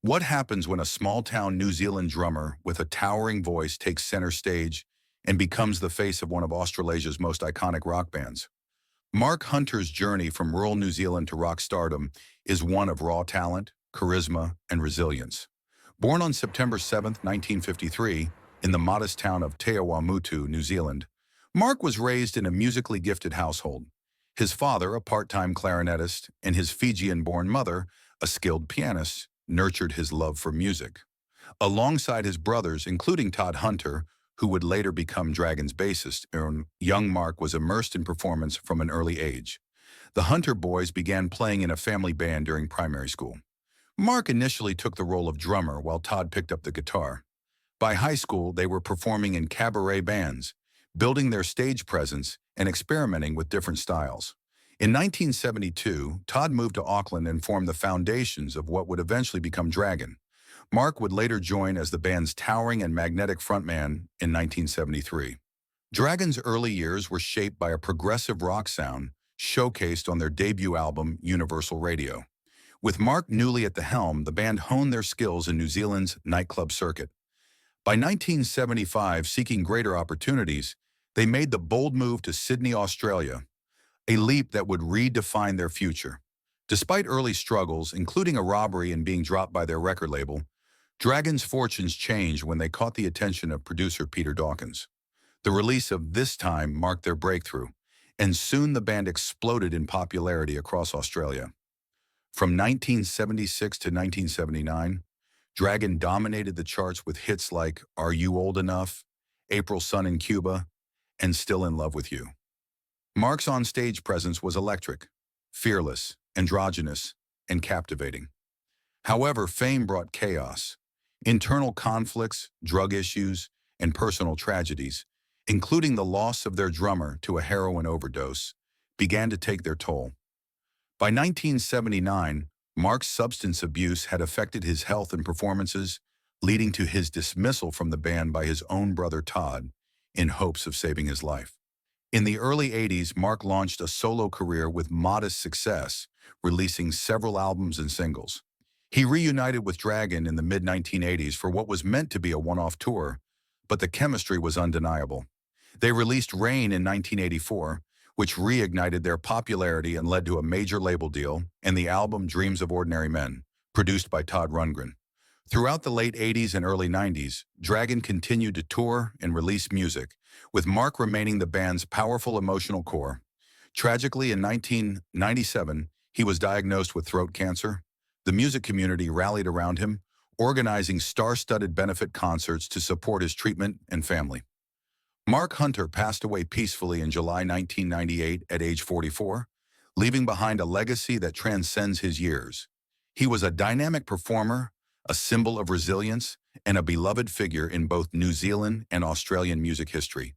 What happens when a small-town New Zealand drummer with a towering voice takes center stage and becomes the face of one of Australasia's most iconic rock bands? Mark Hunter's journey from rural New Zealand to rock stardom is one of raw talent, charisma, and resilience. Born on September 7, 1953, in the modest town of Te Awamutu, New Zealand, Mark was raised in a musically gifted household. His father, a part-time clarinetist, and his Fijian-born mother, a skilled pianist, nurtured his love for music. Alongside his brothers, including Todd Hunter, who would later become Dragon's bassist, young Mark was immersed in performance from an early age. The Hunter boys began playing in a family band during primary school. Mark initially took the role of drummer while Todd picked up the guitar. By high school, they were performing in cabaret bands, building their stage presence and experimenting with different styles. In 1972, Todd moved to Auckland and formed the foundations of what would eventually become Dragon. Mark would later join as the band's towering and magnetic frontman in 1973. Dragon's early years were shaped by a progressive rock sound showcased on their debut album, Universal Radio. With Mark newly at the helm, the band honed their skills in New Zealand's nightclub circuit. By 1975, seeking greater opportunities, they made the bold move to Sydney, Australia, a leap that would redefine their future. Despite early struggles, including a robbery and being dropped by their record label, Dragon's fortunes changed when they caught the attention of producer Peter Dawkins. The release of This Time marked their breakthrough, and soon the band exploded in popularity across Australia. From 1976 to 1979, Dragon dominated the charts with hits like Are You Old Enough, April Sun in Cuba, and Still in Love with You. Mark's on-stage presence was electric, fearless, androgynous, and captivating. However, fame brought chaos. Internal conflicts, drug issues, and personal tragedies, including the loss of their drummer to a heroin overdose, began to take their toll. By 1979, Mark's substance abuse had affected his health and performances, leading to his dismissal from the band by his own brother Todd, in hopes of saving his life. In the early 80s, Mark launched a solo career with modest success, releasing several albums and singles. He reunited with Dragon in the mid-1980s for what was meant to be a one-off tour, but the chemistry was undeniable. They released Rain in 1984, which reignited their popularity and led to a major label deal, and the album Dreams of Ordinary Men, produced by Todd Rundgren. Throughout the late 80s and early 90s, Dragon continued to tour and release music, with Mark remaining the band's powerful emotional core. Tragically, in 1997, he was diagnosed with throat cancer. The music community rallied around him, organizing star-studded benefit concerts to support his treatment and family. Mark Hunter passed away peacefully in July 1998 at age 44, leaving behind a legacy that transcends his years. He was a dynamic performer, a symbol of resilience, and a beloved figure in both New Zealand and Australian music history.